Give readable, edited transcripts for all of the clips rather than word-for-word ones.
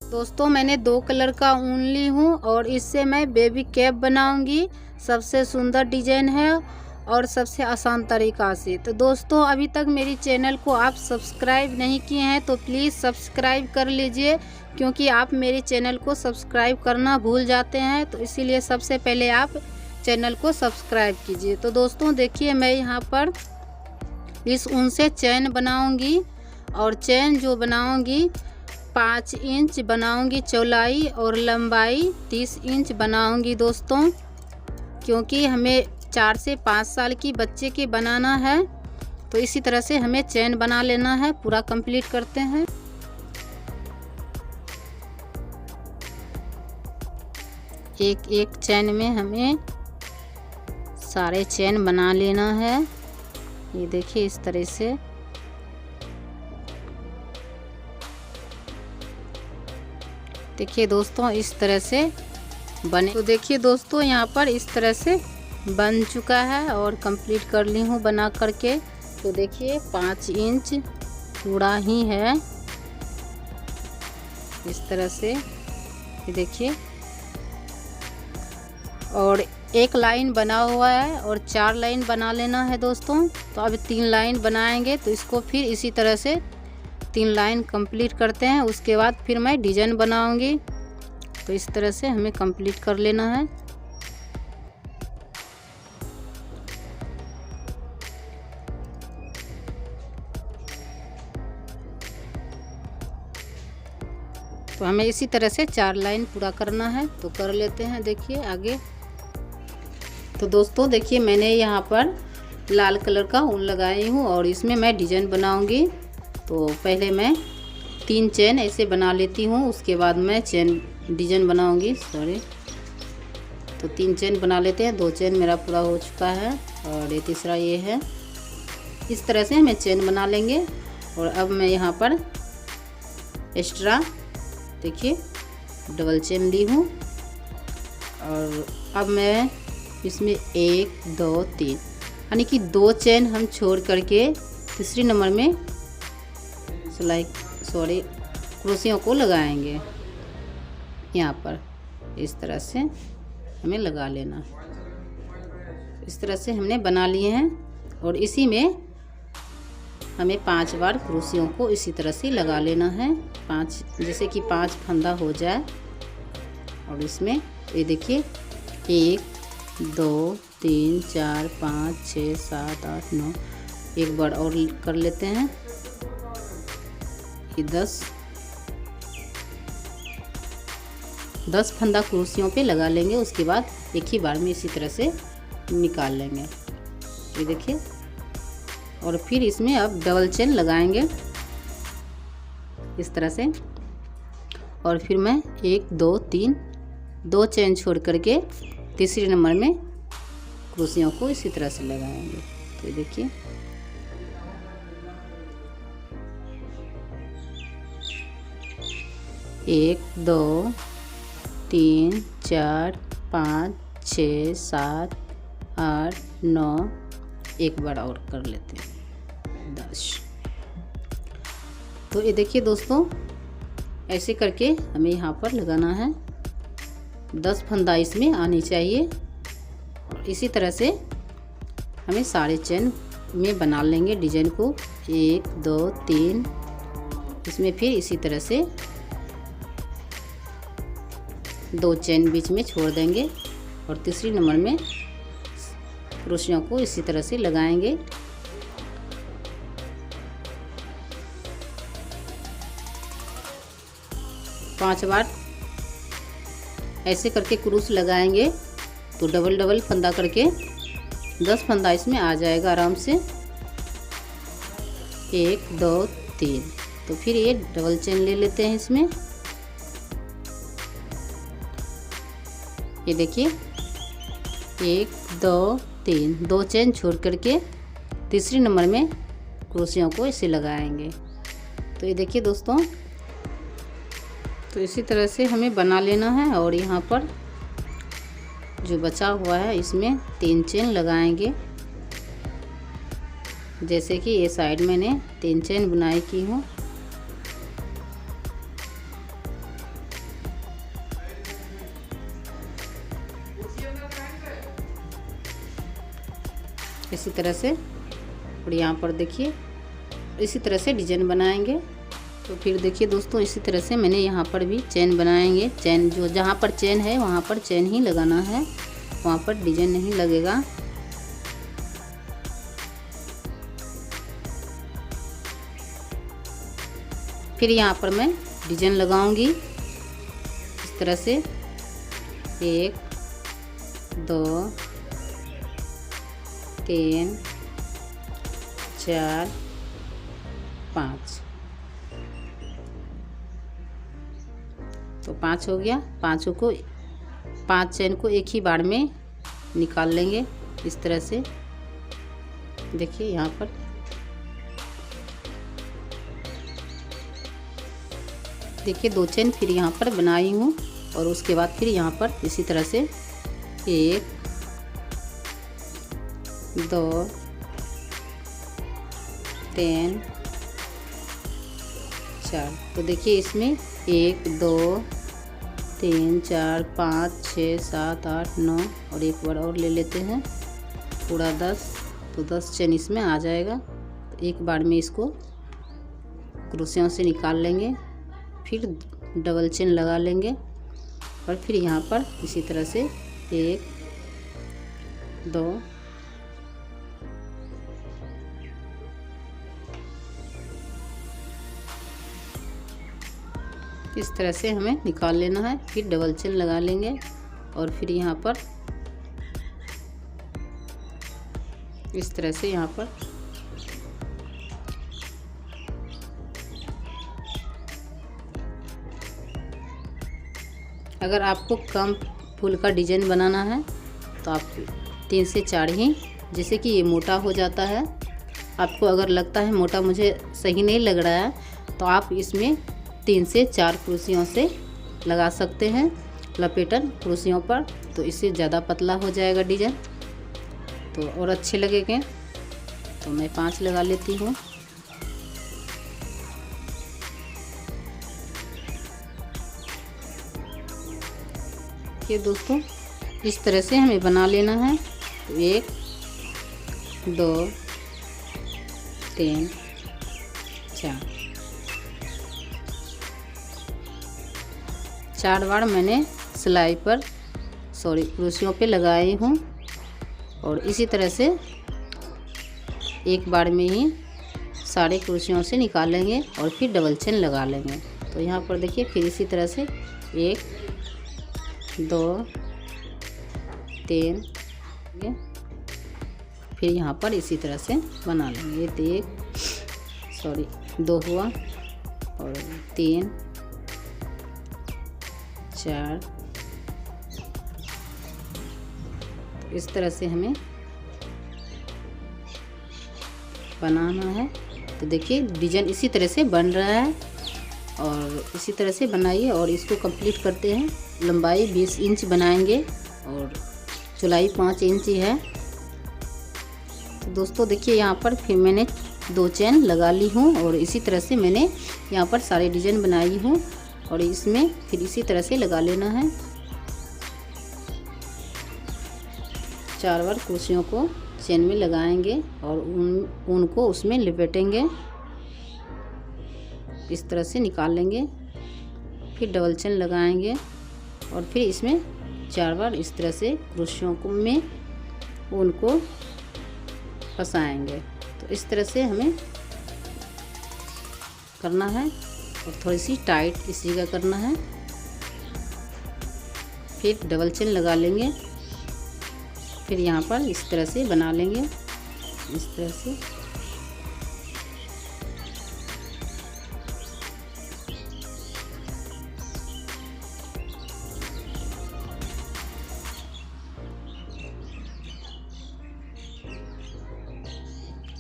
दोस्तों मैंने 2 कलर का ऊन ली हूँ और इससे मैं बेबी कैप बनाऊंगी। सबसे सुंदर डिजाइन है और सबसे आसान तरीका से। तो दोस्तों अभी तक मेरी चैनल को आप सब्सक्राइब नहीं किए हैं तो प्लीज़ सब्सक्राइब कर लीजिए, क्योंकि आप मेरे चैनल को सब्सक्राइब करना भूल जाते हैं। तो इसीलिए सबसे पहले आप चैनल को सब्सक्राइब कीजिए। तो दोस्तों देखिए, मैं यहाँ पर इस ऊन से चैन बनाऊंगी और चैन जो बनाऊंगी 5 इंच बनाऊंगी चौड़ाई और लंबाई 30 इंच बनाऊंगी दोस्तों, क्योंकि हमें 4 से 5 साल की बच्चे के बनाना है। तो इसी तरह से हमें चैन बना लेना है। पूरा कंप्लीट करते हैं। एक एक चैन में हमें सारे चैन बना लेना है। ये देखिए इस तरह से। देखिए दोस्तों इस तरह से बने। तो देखिए दोस्तों यहाँ पर इस तरह से बन चुका है और कंप्लीट कर ली हूँ बना करके। तो देखिए 5 इंच पूरा ही है इस तरह से। ये देखिए, और एक लाइन बना हुआ है और 4 लाइन बना लेना है दोस्तों। तो अब 3 लाइन बनाएंगे, तो इसको फिर इसी तरह से 3 लाइन कंप्लीट करते हैं। उसके बाद फिर मैं डिजाइन बनाऊंगी। तो इस तरह से हमें कंप्लीट कर लेना है। तो हमें इसी तरह से 4 लाइन पूरा करना है। तो कर लेते हैं। देखिए आगे। तो दोस्तों देखिए, मैंने यहाँ पर लाल कलर का ऊन लगाई हूँ और इसमें मैं डिजाइन बनाऊंगी। तो पहले मैं 3 चेन ऐसे बना लेती हूँ, उसके बाद मैं चेन डिजाइन बनाऊंगी। सॉरी, तो 3 चेन बना लेते हैं। 2 चेन मेरा पूरा हो चुका है और ये तीसरा ये है। इस तरह से हमें चेन बना लेंगे। और अब मैं यहाँ पर एक्स्ट्रा देखिए डबल चेन ली हूँ और अब मैं इसमें 1 2 3 यानी कि 2 चेन हम छोड़ करके तीसरी नंबर में क्रोशियों को लगाएंगे। यहाँ पर इस तरह से हमें लगा लेना। इस तरह से हमने बना लिए हैं और इसी में हमें 5 बार क्रोशियों को इसी तरह से लगा लेना है। 5 जैसे कि 5 फंदा हो जाए। और इसमें ये देखिए 1 2 3 4 5 6 7 8 9, एक बार और कर लेते हैं। ये 10 फंदा क्रोशियों पे लगा लेंगे। उसके बाद एक ही बार में इसी तरह से निकाल लेंगे। ये देखिए, और फिर इसमें अब डबल चेन लगाएंगे इस तरह से। और फिर मैं 1 2 3 2 चेन छोड़ करके तीसरे नंबर में क्रोशियों को इसी तरह से लगाएंगे। तो देखिए एक 2 3 4 5 6 7 8 9, एक बार और कर लेते हैं 10। तो ये देखिए दोस्तों, ऐसे करके हमें यहाँ पर लगाना है। 10 फंदा इसमें आनी चाहिए। और इसी तरह से हमें सारे चेन में बना लेंगे डिजाइन को। 1 2 3, इसमें फिर इसी तरह से 2 चेन बीच में छोड़ देंगे और तीसरी नंबर में क्रोशियों को इसी तरह से लगाएंगे। पांच बार ऐसे करके क्रूस लगाएंगे तो डबल डबल फंदा करके 10 फंदा इसमें आ जाएगा आराम से। 1 2 3, तो फिर ये डबल चेन ले लेते हैं इसमें। ये देखिए 1 2 3, 2 चेन छोड़ करके तीसरी नंबर में क्रोशियों को इसे लगाएंगे। तो ये देखिए दोस्तों, तो इसी तरह से हमें बना लेना है। और यहाँ पर जो बचा हुआ है इसमें 3 चेन लगाएंगे। जैसे कि ये साइड मैंने 3 चेन बुनाई की हूँ। इसी तरह से। और यहाँ पर देखिए इसी तरह से डिजाइन बनाएंगे। तो फिर देखिए दोस्तों, इसी तरह से मैंने यहाँ पर भी चेन बनाएंगे। चेन जो जहाँ पर चेन है वहाँ पर चेन ही लगाना है, वहाँ पर डिजाइन नहीं लगेगा। फिर यहाँ पर मैं डिजाइन लगाऊंगी इस तरह से 1 2 3 4 5। तो 5 हो गया। 5 चेन को एक ही बार में निकाल लेंगे इस तरह से। देखिए यहाँ पर देखिए 2 चेन फिर यहाँ पर बनाई हूँ। और उसके बाद फिर यहाँ पर इसी तरह से 1 2 3 4। तो देखिए इसमें 1 2 3 4 5 6 7 8 9 और एक बार और ले लेते हैं पूरा 10। तो 10 चेन इसमें आ जाएगा। तो एक बार में इसको क्रोशियों से निकाल लेंगे, फिर डबल चेन लगा लेंगे और फिर यहाँ पर इसी तरह से 1 2 इस तरह से हमें निकाल लेना है। फिर डबल चेन लगा लेंगे और फिर यहाँ पर इस तरह से यहाँ पर अगर आपको कम फूल का डिजाइन बनाना है तो आप 3 से 4 ही, जैसे कि ये मोटा हो जाता है। आपको अगर लगता है मोटा मुझे सही नहीं लग रहा है तो आप इसमें 3 से 4 कुर्सियों से लगा सकते हैं लपेटन कुर्सियों पर। तो इससे ज़्यादा पतला हो जाएगा डिजाइन, तो और अच्छे लगेंगे। तो मैं 5 लगा लेती हूँ। ये दोस्तों इस तरह से हमें बना लेना है। तो 1 2 3 4 बार मैंने सिलाई पर कुर्सियों पे लगाई हूँ। और इसी तरह से एक बार में ही सारे कुर्सियों से निकालेंगे और फिर डबल चेन लगा लेंगे। तो यहाँ पर देखिए फिर इसी तरह से 1 2 3 फिर यहाँ पर इसी तरह से बना लेंगे। ये 2 हुआ और 3 4। इस तरह से हमें बनाना है। तो देखिए डिजाइन इसी तरह से बन रहा है और इसी तरह से बनाइए और इसको कंप्लीट करते हैं। लंबाई 20 इंच बनाएंगे और चौड़ाई 5 इंच ही है। तो दोस्तों देखिए यहाँ पर फिर मैंने 2 चेन लगा ली हूँ और इसी तरह से मैंने यहाँ पर सारे डिजाइन बनाई हूँ और इसमें फिर इसी तरह से लगा लेना है। 4 बार कुर्सियों को चेन में लगाएंगे और ऊन को उसमें लपेटेंगे, इस तरह से निकाल लेंगे। फिर डबल चेन लगाएंगे और फिर इसमें 4 बार इस तरह से कुर्सियों को में ऊन को फंसाएंगे। तो इस तरह से हमें करना है और थोड़ी सी टाइट इस जगह करना है। फिर डबल चेन लगा लेंगे, फिर यहाँ पर इस तरह से बना लेंगे, इस तरह से।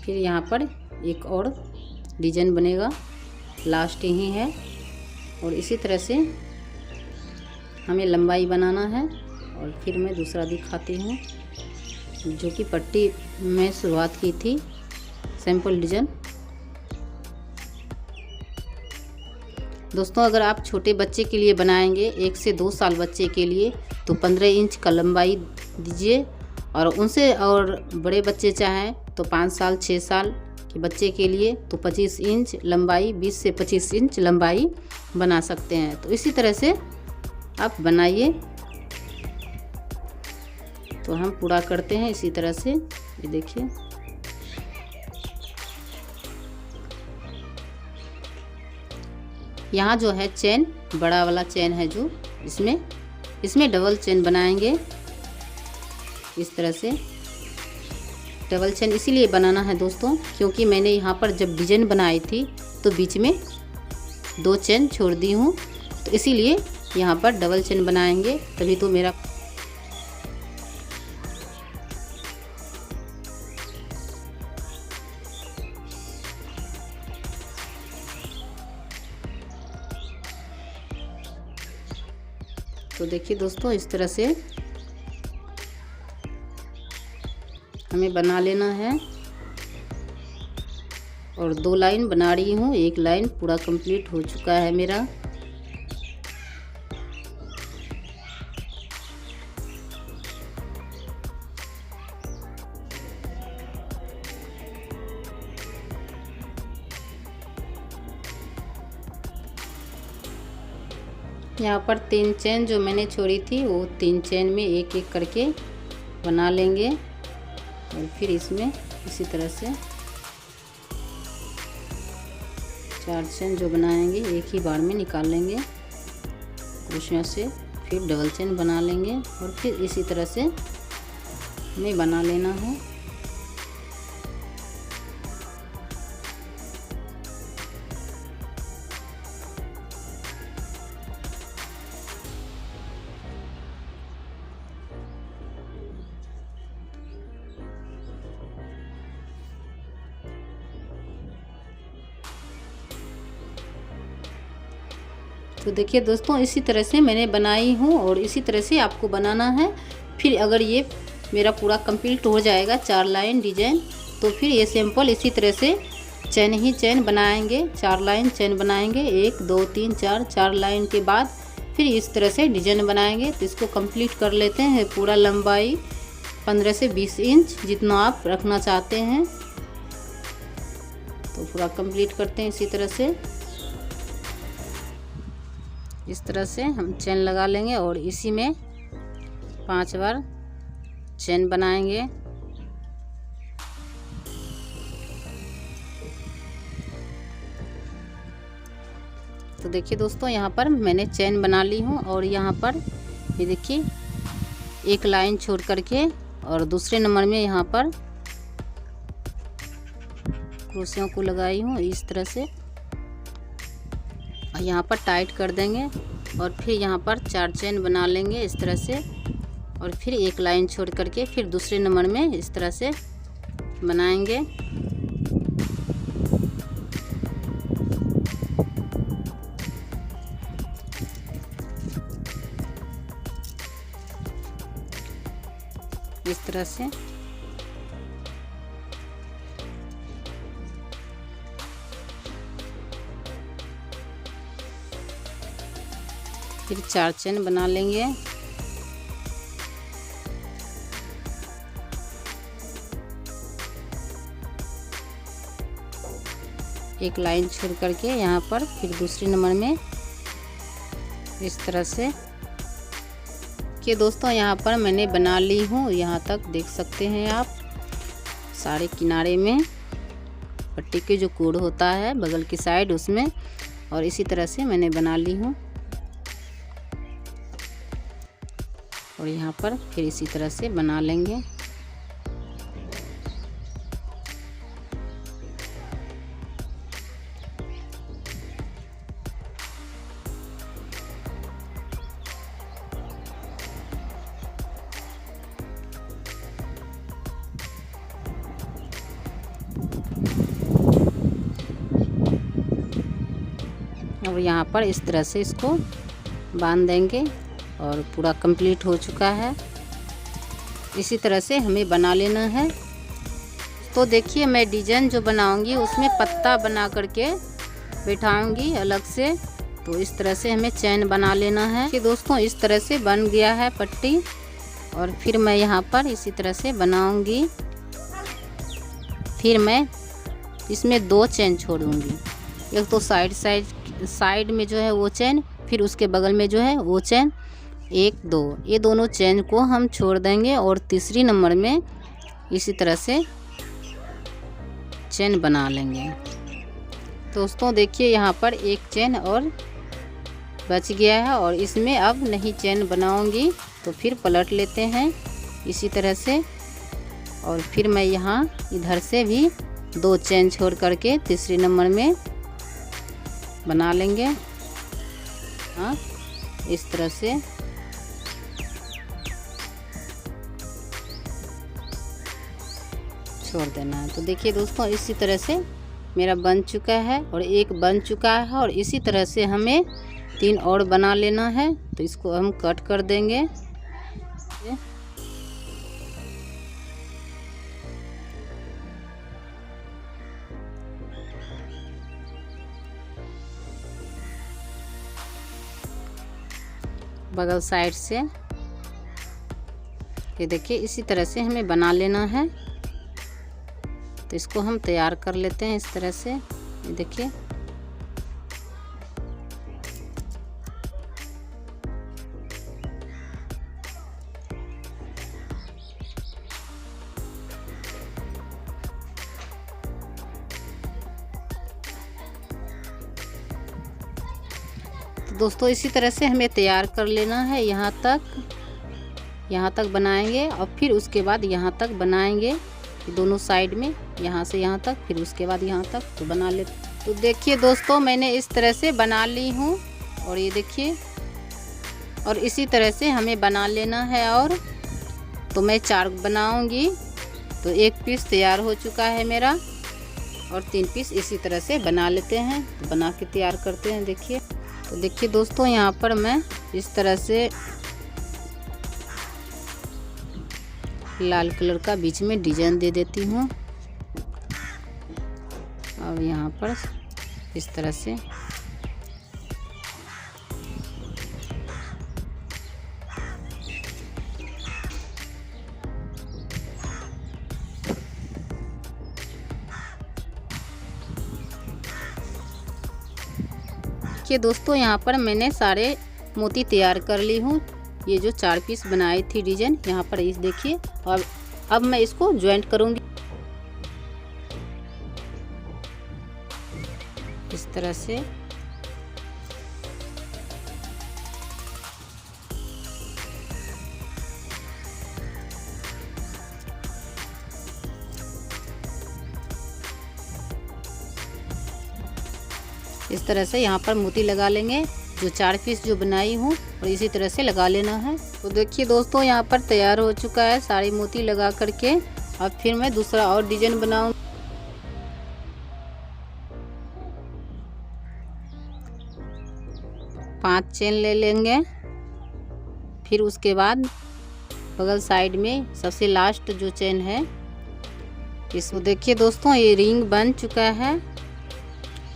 फिर यहाँ पर एक और डिजाइन बनेगा, लास्ट ही है। और इसी तरह से हमें लंबाई बनाना है। और फिर मैं दूसरा दिखाती हूँ जो कि पट्टी में शुरुआत की थी, सिंपल डिजाइन। दोस्तों अगर आप छोटे बच्चे के लिए बनाएंगे, 1 से 2 साल बच्चे के लिए, तो 15 इंच का लंबाई दीजिए और उनसे और बड़े बच्चे चाहें तो 5 साल 6 साल के बच्चे के लिए तो 25 इंच लंबाई, 20 से 25 इंच लंबाई बना सकते हैं। तो इसी तरह से आप बनाइए। तो हम पूरा करते हैं इसी तरह से। ये देखिए, यहाँ जो है चेन, बड़ा वाला चेन है जो इसमें डबल चेन बनाएंगे। इस तरह से डबल चेन इसीलिए बनाना है दोस्तों, क्योंकि मैंने यहाँ पर जब डिजाइन बनाई थी तो बीच में 2 चेन छोड़ दी हूँ, तो इसीलिए यहाँ पर डबल चेन बनाएंगे, तभी तो मेरा तो देखिए दोस्तों, इस तरह से हमें बना लेना है। और 2 लाइन बना रही हूँ, 1 लाइन पूरा कंप्लीट हो चुका है मेरा। यहाँ पर 3 चेन जो मैंने छोड़ी थी वो 3 चेन में एक एक करके बना लेंगे। और फिर इसमें इसी तरह से 4 चेन जो बनाएंगे एक ही बार में निकाल लेंगे, उसमें से फिर डबल चेन बना लेंगे और फिर इसी तरह से हमें बना लेना है। तो देखिए दोस्तों, इसी तरह से मैंने बनाई हूँ और इसी तरह से आपको बनाना है। फिर अगर ये मेरा पूरा कंप्लीट हो जाएगा 4 लाइन डिजाइन, तो फिर ये सिंपल इसी तरह से चेन ही चेन बनाएंगे, 4 लाइन चेन बनाएंगे, 1 2 3 4 लाइन के बाद फिर इस तरह से डिजाइन बनाएंगे। तो इसको कंप्लीट कर लेते हैं। पूरा लंबाई 15 से 20 इंच जितना आप रखना चाहते हैं, तो पूरा कंप्लीट करते हैं इसी तरह से। इस तरह से हम चेन लगा लेंगे और इसी में 5 बार चेन बनाएंगे। तो देखिए दोस्तों, यहाँ पर मैंने चेन बना ली हूँ और यहाँ पर ये देखिए 1 लाइन छोड़ करके और दूसरे नंबर में यहाँ पर क्रोशियों को लगाई हूँ इस तरह से। और यहाँ पर टाइट कर देंगे और फिर यहाँ पर 4 चेन बना लेंगे इस तरह से। और फिर 1 लाइन छोड़ करके फिर दूसरे नंबर में इस तरह से बनाएंगे। इस तरह से फिर 4 चेन बना लेंगे। एक लाइन छोड़ करके यहाँ पर फिर दूसरे नंबर में इस तरह से कि दोस्तों यहाँ पर मैंने बना ली हूँ। यहाँ तक देख सकते हैं आप, सारे किनारे में पट्टी के जो कोड होता है बगल की साइड उसमें, और इसी तरह से मैंने बना ली हूँ। और यहाँ पर फिर इसी तरह से बना लेंगे। अब यहाँ पर इस तरह से इसको बांध देंगे और पूरा कंप्लीट हो चुका है। इसी तरह से हमें बना लेना है। तो देखिए मैं डिजाइन जो बनाऊंगी उसमें पत्ता बना करके बिठाऊंगी अलग से। तो इस तरह से हमें चैन बना लेना है कि दोस्तों इस तरह से बन गया है पट्टी। और फिर मैं यहाँ पर इसी तरह से बनाऊंगी। फिर मैं इसमें 2 चेन छोड़ूंगी। एक तो साइड में जो है वो चेन, फिर उसके बगल में जो है वो चेन, 1 2 ये दोनों चेन को हम छोड़ देंगे और तीसरी नंबर में इसी तरह से चेन बना लेंगे। दोस्तों देखिए यहाँ पर एक चेन और बच गया है और इसमें अब नहीं चेन बनाऊंगी, तो फिर पलट लेते हैं इसी तरह से। और फिर मैं यहाँ इधर से भी 2 चेन छोड़ करके तीसरी नंबर में बना लेंगे। हाँ, इस तरह से छोड़ देना है। तो देखिए दोस्तों इसी तरह से मेरा बन चुका है और एक बन चुका है, और इसी तरह से हमें 3 और बना लेना है। तो इसको हम कट कर देंगे। बगल साइड से ये देखिए इसी तरह से हमें बना लेना है। तो इसको हम तैयार कर लेते हैं इस तरह से। ये देखिए दोस्तों इसी तरह से हमें तैयार कर लेना है। यहाँ तक बनाएंगे और फिर उसके बाद यहाँ तक बनाएंगे, दोनों साइड में, यहाँ से यहाँ तक, फिर उसके बाद यहाँ तक। तो बना ले। तो देखिए दोस्तों मैंने इस तरह से बना ली हूँ, और ये देखिए, और इसी तरह से हमें बना लेना है। और तो मैं 4 बनाऊँगी। तो 1 पीस तैयार हो चुका है मेरा, और 3 पीस इसी तरह से बना लेते हैं। तो बना के तैयार करते हैं। देखिए तो देखिए दोस्तों यहाँ पर मैं इस तरह से लाल कलर का बीच में डिजाइन दे देती हूँ। और यहाँ पर इस तरह से देखिए दोस्तों यहाँ पर मैंने सारे मोती तैयार कर ली हूँ। ये जो 4 पीस बनाई थी डिजाइन, यहाँ पर इस देखिए। और अब मैं इसको ज्वाइंट करूँगी इस तरह से। इस तरह से यहाँ पर मोती लगा लेंगे, जो 4 पीस जो बनाई हूँ, और इसी तरह से लगा लेना है। तो देखिए दोस्तों यहाँ पर तैयार हो चुका है सारी मोती लगा करके। अब फिर मैं दूसरा और डिजाइन बनाऊँ। पाँच चेन ले लेंगे। फिर उसके बाद बगल साइड में सबसे लास्ट जो चेन है, इसको देखिए दोस्तों ये रिंग बन चुका है।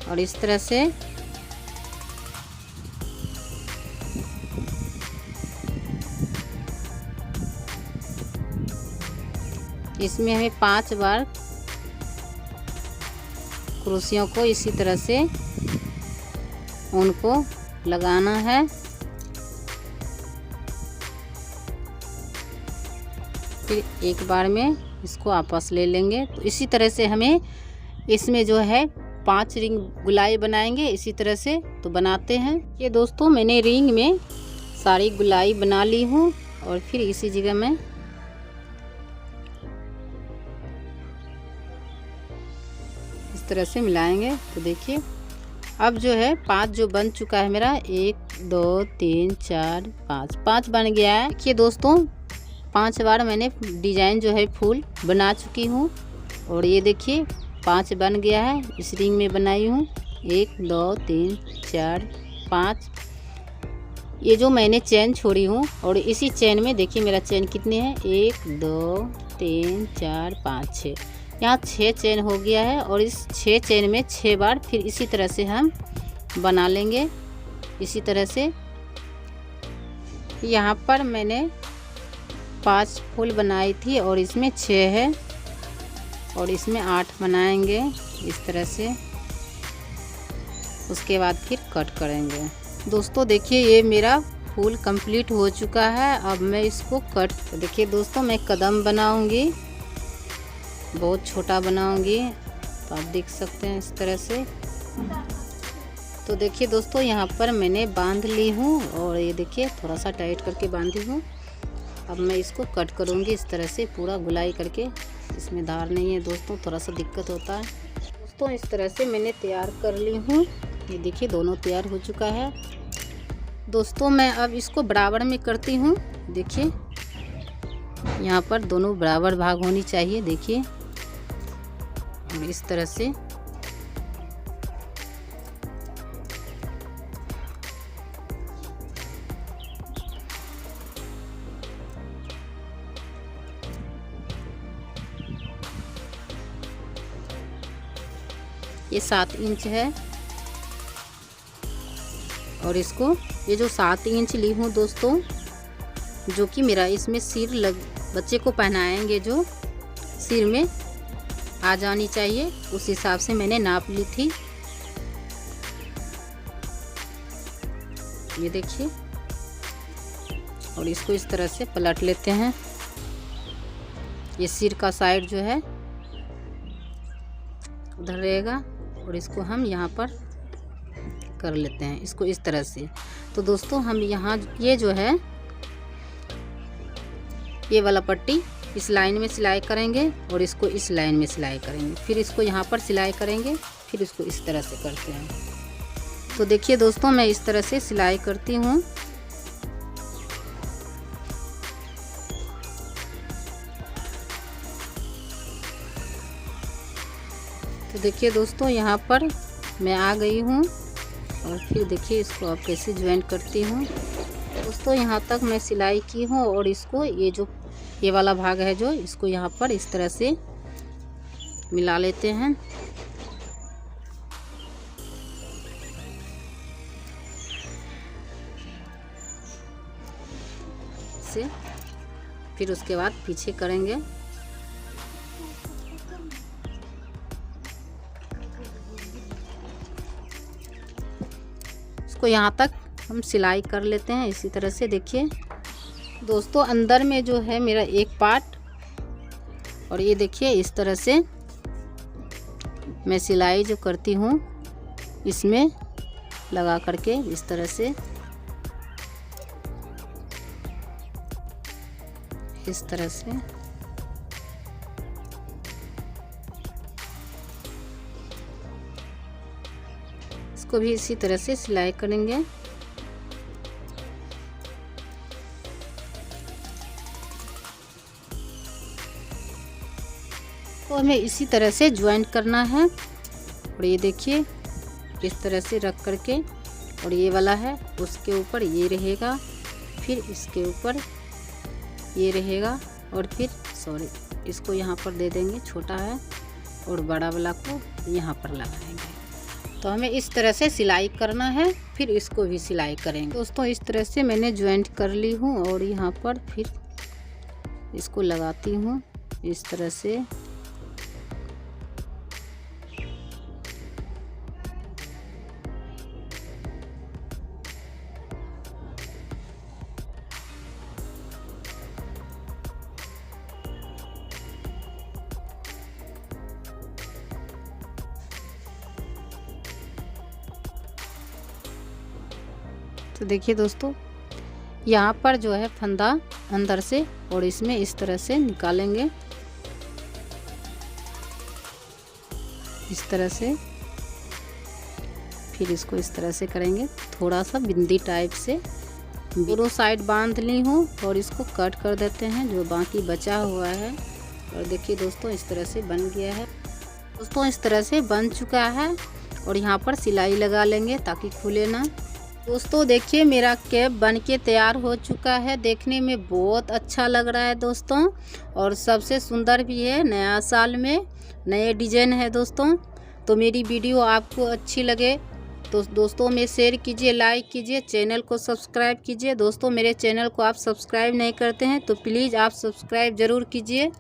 और इस तरह से इसमें हमें 5 बार क्रोशियों को इसी तरह से उनको लगाना है। फिर एक बार में इसको आपस ले लेंगे। तो इसी तरह से हमें इसमें जो है 5 रिंग गुलाई बनाएंगे इसी तरह से। तो बनाते हैं। ये दोस्तों मैंने रिंग में सारी गुलाई बना ली हूँ, और फिर इसी जगह में इस तरह से मिलाएंगे। तो देखिए अब जो है 5 जो बन चुका है मेरा, 1 2 3 4 5 बन गया है। देखिए दोस्तों 5 बार मैंने डिजाइन जो है फूल बना चुकी हूँ, और ये देखिए 5 बन गया है। इस रिंग में बनाई हूँ 1 2 3 4 5। ये जो मैंने चेन छोड़ी हूँ, और इसी चेन में देखिए मेरा चेन कितने हैं, 1 2 3 4 5 6। यहाँ 6 चेन हो गया है। और इस 6 चेन में 6 बार फिर इसी तरह से हम बना लेंगे। इसी तरह से यहाँ पर मैंने 5 फूल बनाई थी और इसमें 6 है और इसमें 8 बनाएंगे इस तरह से। उसके बाद फिर कट करेंगे। दोस्तों देखिए ये मेरा फूल कंप्लीट हो चुका है। अब मैं इसको कट, देखिए दोस्तों मैं कदम बनाऊंगी, बहुत छोटा बनाऊंगी, तो आप देख सकते हैं इस तरह से। तो देखिए दोस्तों यहाँ पर मैंने बांध ली हूँ और ये देखिए थोड़ा सा टाइट करके बांधी हूँ। अब मैं इसको कट करूँगी इस तरह से, पूरा गुलाई करके। इसमें धार नहीं है दोस्तों, थोड़ा सा दिक्कत होता है। दोस्तों इस तरह से मैंने तैयार कर ली हूँ। ये देखिए दोनों तैयार हो चुका है। दोस्तों मैं अब इसको बराबर में करती हूँ। देखिए यहाँ पर दोनों बराबर भाग होनी चाहिए। देखिए और इस तरह से ये 7 इंच है और इसको ये जो 7 इंच ली हूँ दोस्तों, जो कि मेरा इसमें सिर बच्चे को पहनाएंगे, जो सिर में आ जानी चाहिए, उस हिसाब से मैंने नाप ली थी। ये देखिए और इसको इस तरह से पलट लेते हैं। ये सिर का साइड जो है उधर रहेगा और इसको हम यहाँ पर कर लेते हैं, इसको इस तरह से। तो दोस्तों हम यहाँ ये जो है ये वाला पट्टी इस लाइन में सिलाई करेंगे और इसको इस लाइन में सिलाई करेंगे, फिर इसको यहाँ पर सिलाई करेंगे, फिर इसको इस तरह से करते हैं। तो देखिए दोस्तों मैं इस तरह से सिलाई करती हूँ। तो देखिए दोस्तों यहाँ पर मैं आ गई हूँ और फिर देखिए इसको अब कैसे ज्वाइन करती हूँ। दोस्तों यहाँ तक मैं सिलाई की हूँ और इसको ये वाला भाग है जो, इसको यहाँ पर इस तरह से मिला लेते हैं। से फिर उसके बाद पीछे करेंगे। इसको यहाँ तक हम सिलाई कर लेते हैं इसी तरह से। देखिए दोस्तों अंदर में जो है मेरा एक पार्ट, और ये देखिए इस तरह से मैं सिलाई जो करती हूँ इसमें लगा करके इस तरह से, इस तरह से इसको भी इसी तरह से सिलाई करेंगे। तो हमें इसी तरह से ज्वाइन करना है। और ये देखिए इस तरह से रख करके, और ये वाला है उसके ऊपर ये रहेगा, फिर इसके ऊपर ये रहेगा, और फिर इसको यहाँ पर दे देंगे, छोटा है, और बड़ा वाला को यहाँ पर लगाएंगे। तो हमें इस तरह से सिलाई करना है, फिर इसको भी सिलाई करेंगे। दोस्तों इस तरह से मैंने ज्वाइंट कर ली हूँ और यहाँ पर फिर इसको लगाती हूँ इस तरह से। तो देखिए दोस्तों यहाँ पर जो है फंदा अंदर से, और इसमें इस तरह से निकालेंगे, इस तरह से, फिर इसको इस तरह से करेंगे, थोड़ा सा बिंदी टाइप से। दोनों साइड बांध ली हूँ और इसको कट कर देते हैं जो बाकी बचा हुआ है। और देखिए दोस्तों इस तरह से बन गया है। दोस्तों इस तरह से बन चुका है और यहाँ पर सिलाई लगा लेंगे ताकि खुले ना। दोस्तों देखिए मेरा कैप बनके तैयार हो चुका है। देखने में बहुत अच्छा लग रहा है दोस्तों, और सबसे सुंदर भी है। नया साल में नए डिजाइन है दोस्तों। तो मेरी वीडियो आपको अच्छी लगे तो दोस्तों में शेयर कीजिए, लाइक कीजिए, चैनल को सब्सक्राइब कीजिए। दोस्तों मेरे चैनल को आप सब्सक्राइब नहीं करते हैं तो प्लीज़ आप सब्सक्राइब ज़रूर कीजिए।